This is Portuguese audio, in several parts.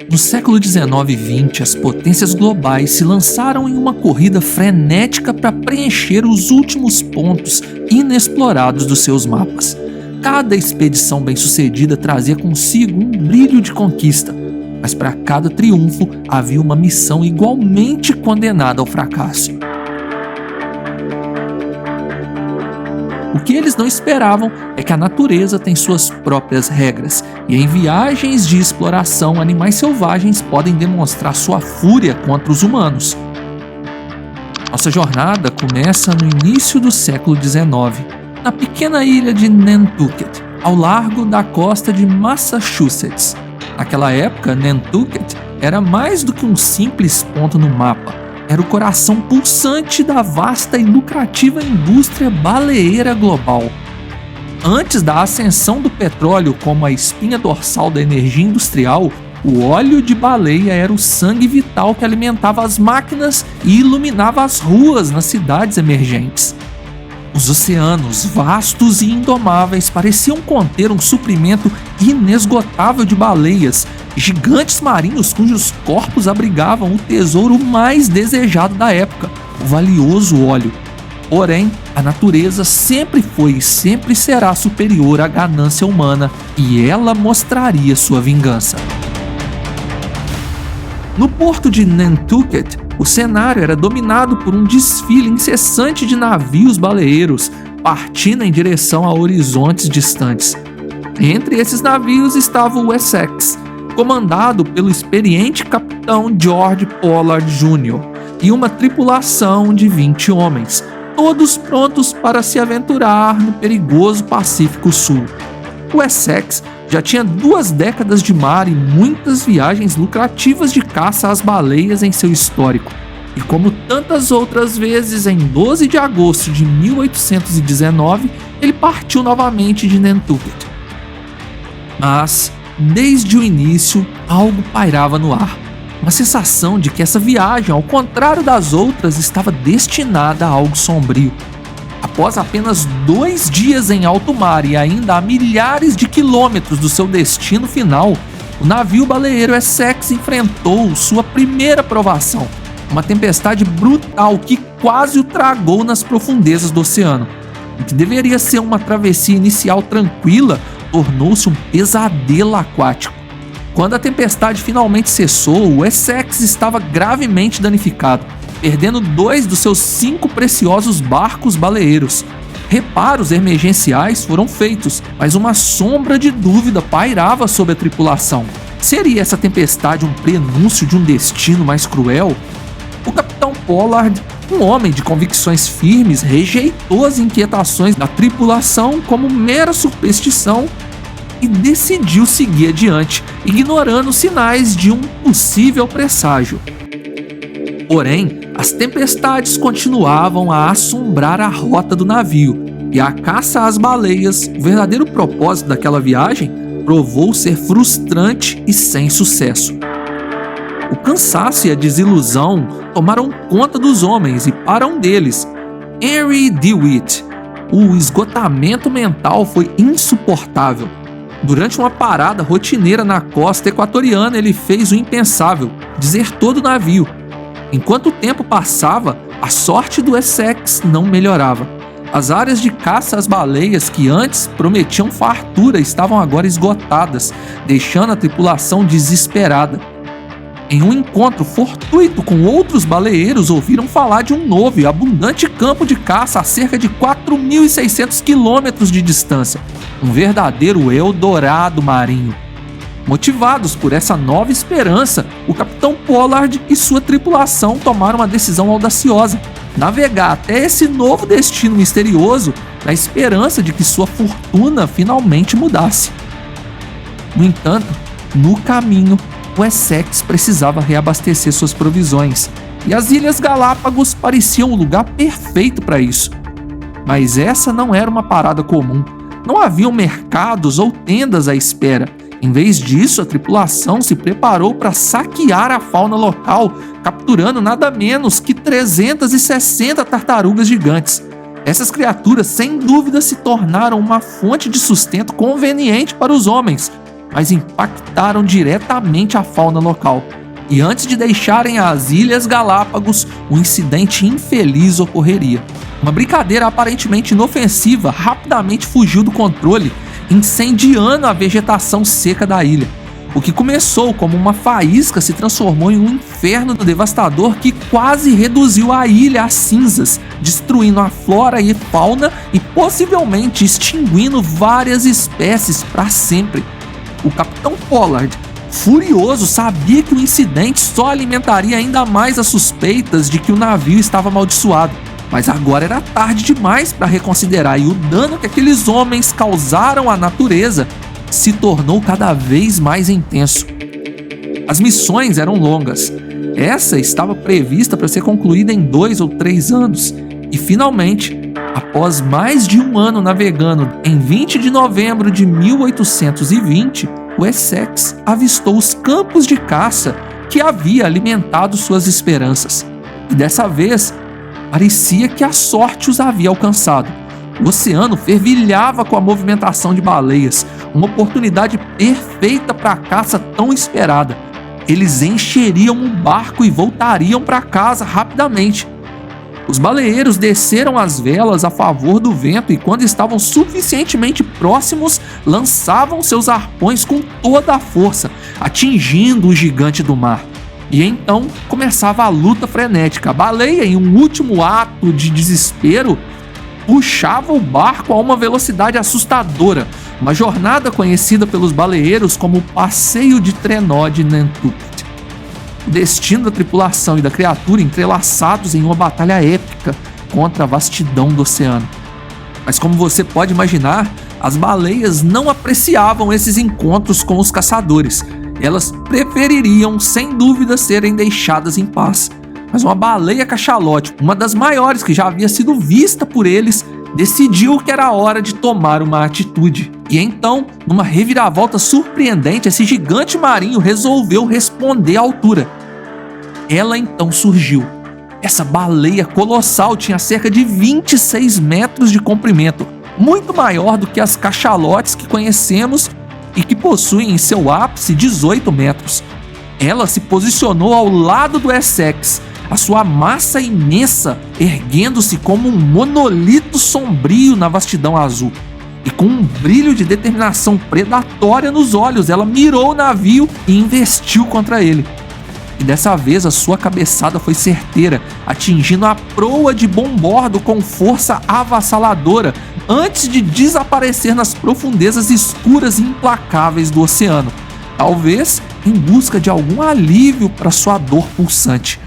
No século XIX e XX, as potências globais se lançaram em uma corrida frenética para preencher os últimos pontos inexplorados dos seus mapas. Cada expedição bem-sucedida trazia consigo um brilho de conquista, mas para cada triunfo havia uma missão igualmente condenada ao fracasso. O que eles não esperavam é que a natureza tem suas próprias regras, e em viagens de exploração, animais selvagens podem demonstrar sua fúria contra os humanos. Nossa jornada começa no início do século XIX, na pequena ilha de Nantucket, ao largo da costa de Massachusetts. Naquela época, Nantucket era mais do que um simples ponto no mapa. Era o coração pulsante da vasta e lucrativa indústria baleeira global. Antes da ascensão do petróleo como a espinha dorsal da energia industrial, o óleo de baleia era o sangue vital que alimentava as máquinas e iluminava as ruas nas cidades emergentes. Os oceanos, vastos e indomáveis, pareciam conter um suprimento inesgotável de baleias, gigantes marinhos cujos corpos abrigavam o tesouro mais desejado da época, o valioso óleo. Porém, a natureza sempre foi e sempre será superior à ganância humana, e ela mostraria sua vingança. No porto de Nantucket, o cenário era dominado por um desfile incessante de navios baleeiros, partindo em direção a horizontes distantes. Entre esses navios estava o Essex, comandado pelo experiente capitão George Pollard Jr., e uma tripulação de 20 homens, todos prontos para se aventurar no perigoso Pacífico Sul. O Essex já tinha 2 décadas de mar e muitas viagens lucrativas de caça às baleias em seu histórico. E como tantas outras vezes, em 12 de agosto de 1819, ele partiu novamente de Nantucket. Mas, desde o início, algo pairava no ar. Uma sensação de que essa viagem, ao contrário das outras, estava destinada a algo sombrio. Após apenas 2 dias em alto mar e ainda a milhares de quilômetros do seu destino final, o navio baleeiro Essex enfrentou sua primeira provação, uma tempestade brutal que quase o tragou nas profundezas do oceano. O que deveria ser uma travessia inicial tranquila, tornou-se um pesadelo aquático. Quando a tempestade finalmente cessou, o Essex estava gravemente danificado, perdendo 2 dos seus 5 preciosos barcos baleeiros. Reparos emergenciais foram feitos, mas uma sombra de dúvida pairava sobre a tripulação. Seria essa tempestade um prenúncio de um destino mais cruel? O capitão Pollard, um homem de convicções firmes, rejeitou as inquietações da tripulação como mera superstição e decidiu seguir adiante, ignorando sinais de um possível presságio. Porém, as tempestades continuavam a assombrar a rota do navio, e a caça às baleias, o verdadeiro propósito daquela viagem, provou ser frustrante e sem sucesso. O cansaço e a desilusão tomaram conta dos homens e, para um deles, Henry DeWitt, o esgotamento mental foi insuportável. Durante uma parada rotineira na costa equatoriana, ele fez o impensável, desertou do navio. Enquanto o tempo passava, a sorte do Essex não melhorava. As áreas de caça às baleias que antes prometiam fartura estavam agora esgotadas, deixando a tripulação desesperada. Em um encontro fortuito com outros baleeiros, ouviram falar de um novo e abundante campo de caça a cerca de 4.600 quilômetros de distância, um verdadeiro Eldorado marinho. Motivados por essa nova esperança, o capitão Pollard e sua tripulação tomaram uma decisão audaciosa: navegar até esse novo destino misterioso na esperança de que sua fortuna finalmente mudasse. No entanto, no caminho, o Essex precisava reabastecer suas provisões, e as Ilhas Galápagos pareciam o lugar perfeito para isso. Mas essa não era uma parada comum. Não haviam mercados ou tendas à espera. Em vez disso, a tripulação se preparou para saquear a fauna local, capturando nada menos que 360 tartarugas gigantes. Essas criaturas, sem dúvida, se tornaram uma fonte de sustento conveniente para os homens, mas impactaram diretamente a fauna local. E antes de deixarem as Ilhas Galápagos, um incidente infeliz ocorreria. Uma brincadeira aparentemente inofensiva rapidamente fugiu do controle, incendiando a vegetação seca da ilha. O que começou como uma faísca se transformou em um inferno devastador que quase reduziu a ilha a cinzas, destruindo a flora e fauna e possivelmente extinguindo várias espécies para sempre. O Capitão Pollard, furioso, sabia que o incidente só alimentaria ainda mais as suspeitas de que o navio estava amaldiçoado. Mas agora era tarde demais para reconsiderar, e o dano que aqueles homens causaram à natureza se tornou cada vez mais intenso. As missões eram longas. Essa estava prevista para ser concluída em 2 ou 3 anos. E finalmente, após mais de um ano navegando, em 20 de novembro de 1820, o Essex avistou os campos de caça que havia alimentado suas esperanças. E dessa vez, parecia que a sorte os havia alcançado. O oceano fervilhava com a movimentação de baleias, uma oportunidade perfeita para a caça tão esperada. Eles encheriam o barco e voltariam para casa rapidamente. Os baleeiros desceram as velas a favor do vento e, quando estavam suficientemente próximos, lançavam seus arpões com toda a força, atingindo o gigante do mar. E então começava a luta frenética. A baleia, em um último ato de desespero, puxava o barco a uma velocidade assustadora, uma jornada conhecida pelos baleeiros como o Passeio de Trenó de Nantucket. O destino da tripulação e da criatura entrelaçados em uma batalha épica contra a vastidão do oceano. Mas como você pode imaginar, as baleias não apreciavam esses encontros com os caçadores. Elas prefeririam, sem dúvida, serem deixadas em paz. Mas uma baleia cachalote, uma das maiores que já havia sido vista por eles, decidiu que era hora de tomar uma atitude. E então, numa reviravolta surpreendente, esse gigante marinho resolveu responder à altura. Ela então surgiu. Essa baleia colossal tinha cerca de 26 metros de comprimento, muito maior do que as cachalotes que conhecemos e que possuem em seu ápice 18 metros. Ela se posicionou ao lado do Essex, a sua massa imensa erguendo-se como um monolito sombrio na vastidão azul. E com um brilho de determinação predatória nos olhos, ela mirou o navio e investiu contra ele. E dessa vez a sua cabeçada foi certeira, atingindo a proa de bombordo com força avassaladora, antes de desaparecer nas profundezas escuras e implacáveis do oceano, talvez em busca de algum alívio para sua dor pulsante.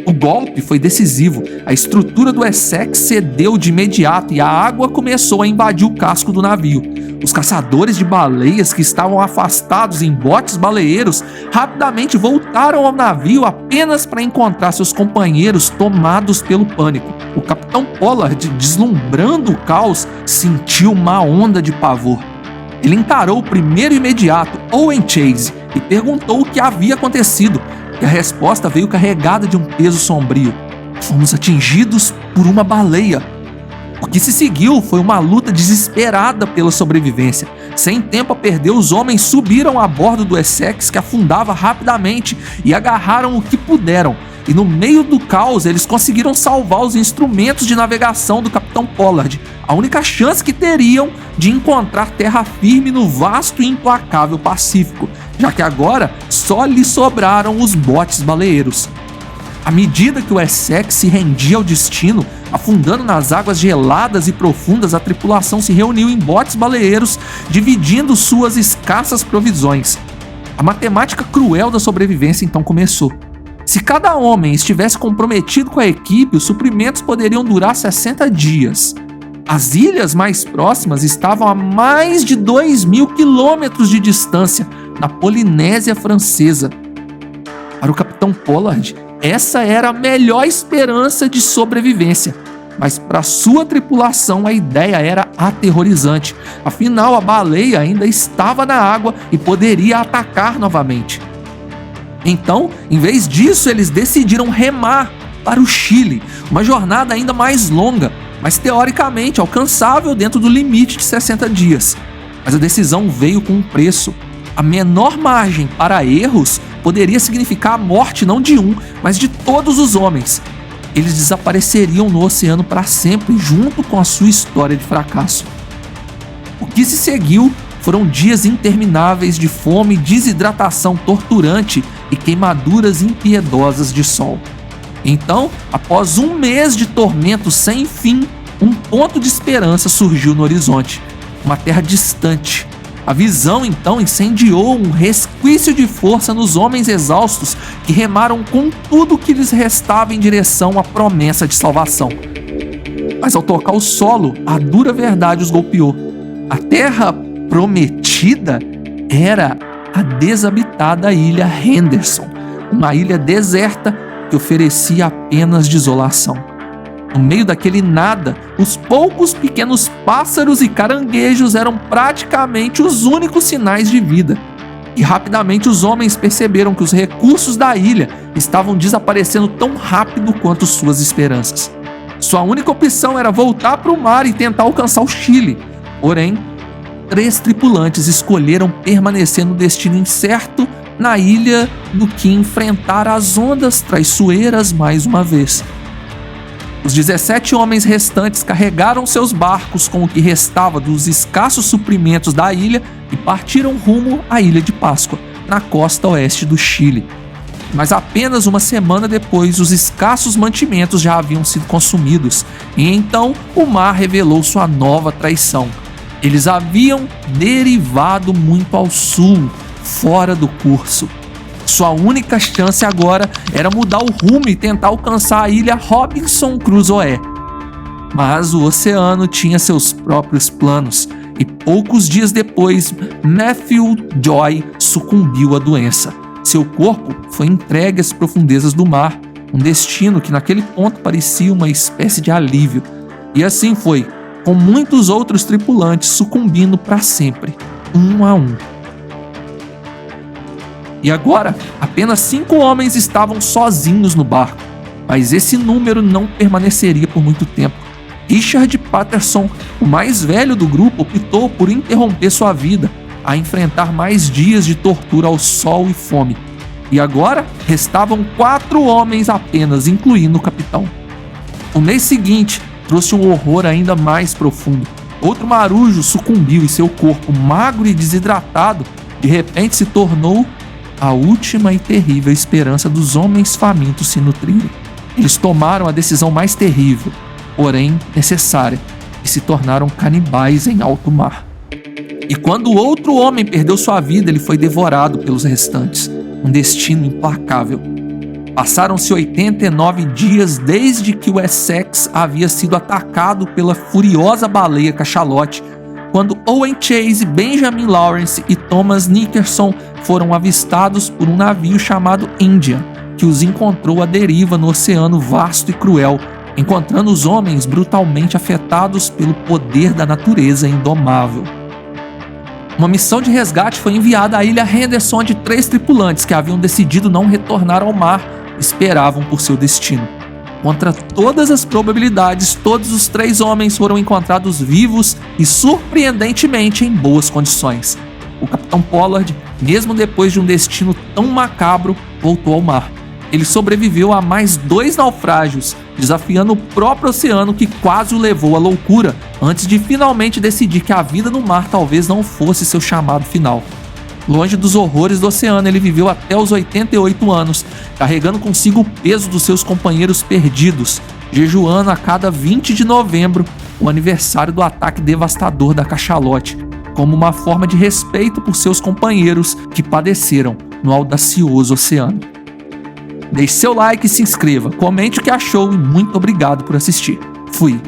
O golpe foi decisivo. A estrutura do Essex cedeu de imediato e a água começou a invadir o casco do navio. Os caçadores de baleias que estavam afastados em botes baleeiros rapidamente voltaram ao navio apenas para encontrar seus companheiros tomados pelo pânico. O Capitão Pollard, deslumbrando o caos, sentiu uma onda de pavor. Ele encarou o primeiro imediato, Owen Chase, e perguntou o que havia acontecido. E a resposta veio carregada de um peso sombrio. Fomos atingidos por uma baleia. O que se seguiu foi uma luta desesperada pela sobrevivência. Sem tempo a perder, os homens subiram a bordo do Essex, que afundava rapidamente, e agarraram o que puderam. E no meio do caos, eles conseguiram salvar os instrumentos de navegação do Capitão Pollard, a única chance que teriam de encontrar terra firme no vasto e implacável Pacífico, já que agora só lhe sobraram os botes baleeiros. À medida que o Essex se rendia ao destino, afundando nas águas geladas e profundas, a tripulação se reuniu em botes baleeiros, dividindo suas escassas provisões. A matemática cruel da sobrevivência então começou. Se cada homem estivesse comprometido com a equipe, os suprimentos poderiam durar 60 dias. As ilhas mais próximas estavam a mais de 2.000 quilômetros de distância, na Polinésia Francesa. Para o Capitão Pollard, essa era a melhor esperança de sobrevivência. Mas para sua tripulação a ideia era aterrorizante. Afinal, a baleia ainda estava na água e poderia atacar novamente. Então, em vez disso, eles decidiram remar para o Chile, uma jornada ainda mais longa, mas teoricamente alcançável dentro do limite de 60 dias. Mas a decisão veio com um preço. A menor margem para erros poderia significar a morte não de um, mas de todos os homens. Eles desapareceriam no oceano para sempre, junto com a sua história de fracasso. O que se seguiu foram dias intermináveis de fome, desidratação torturante e queimaduras impiedosas de sol. Então, após um mês de tormento sem fim, um ponto de esperança surgiu no horizonte, uma terra distante. A visão então incendiou um resquício de força nos homens exaustos que remaram com tudo o que lhes restava em direção à promessa de salvação. Mas ao tocar o solo, a dura verdade os golpeou. A terra prometida era a desabitada ilha Henderson, uma ilha deserta que oferecia apenas desolação. No meio daquele nada, os poucos pequenos pássaros e caranguejos eram praticamente os únicos sinais de vida. E rapidamente os homens perceberam que os recursos da ilha estavam desaparecendo tão rápido quanto suas esperanças. Sua única opção era voltar para o mar e tentar alcançar o Chile. Porém, 3 tripulantes escolheram permanecer no destino incerto na ilha do que enfrentar as ondas traiçoeiras mais uma vez. Os 17 homens restantes carregaram seus barcos com o que restava dos escassos suprimentos da ilha e partiram rumo à Ilha de Páscoa, na costa oeste do Chile. Mas apenas uma semana depois, os escassos mantimentos já haviam sido consumidos, e então o mar revelou sua nova traição. Eles haviam derivado muito ao sul, fora do curso. Sua única chance agora era mudar o rumo e tentar alcançar a ilha Robinson Crusoe. Mas o oceano tinha seus próprios planos, e poucos dias depois, Matthew Joy sucumbiu à doença. Seu corpo foi entregue às profundezas do mar, um destino que naquele ponto parecia uma espécie de alívio. E assim foi, com muitos outros tripulantes sucumbindo para sempre, um a um. E agora, apenas 5 homens estavam sozinhos no barco, mas esse número não permaneceria por muito tempo. Richard Patterson, o mais velho do grupo, optou por interromper sua vida, a enfrentar mais dias de tortura ao sol e fome. E agora, restavam 4 homens apenas, incluindo o capitão. O mês seguinte trouxe um horror ainda mais profundo. Outro marujo sucumbiu e seu corpo, magro e desidratado, de repente se tornou a última e terrível esperança dos homens famintos se nutrirem. Eles tomaram a decisão mais terrível, porém necessária, e se tornaram canibais em alto mar. E quando outro homem perdeu sua vida, ele foi devorado pelos restantes, um destino implacável. Passaram-se 89 dias desde que o Essex havia sido atacado pela furiosa baleia cachalote, quando Owen Chase, Benjamin Lawrence e Thomas Nickerson foram avistados por um navio chamado Indian, que os encontrou à deriva no oceano vasto e cruel, encontrando os homens brutalmente afetados pelo poder da natureza indomável. Uma missão de resgate foi enviada à ilha Henderson, onde 3 tripulantes que haviam decidido não retornar ao mar esperavam por seu destino. Contra todas as probabilidades, todos os 3 homens foram encontrados vivos e surpreendentemente em boas condições. O capitão Pollard, mesmo depois de um destino tão macabro, voltou ao mar. Ele sobreviveu a mais 2 naufrágios, desafiando o próprio oceano que quase o levou à loucura, antes de finalmente decidir que a vida no mar talvez não fosse seu chamado final. Longe dos horrores do oceano, ele viveu até os 88 anos, carregando consigo o peso dos seus companheiros perdidos, jejuando a cada 20 de novembro, o aniversário do ataque devastador da cachalote, como uma forma de respeito por seus companheiros que padeceram no audacioso oceano. Deixe seu like e se inscreva, comente o que achou e muito obrigado por assistir. Fui!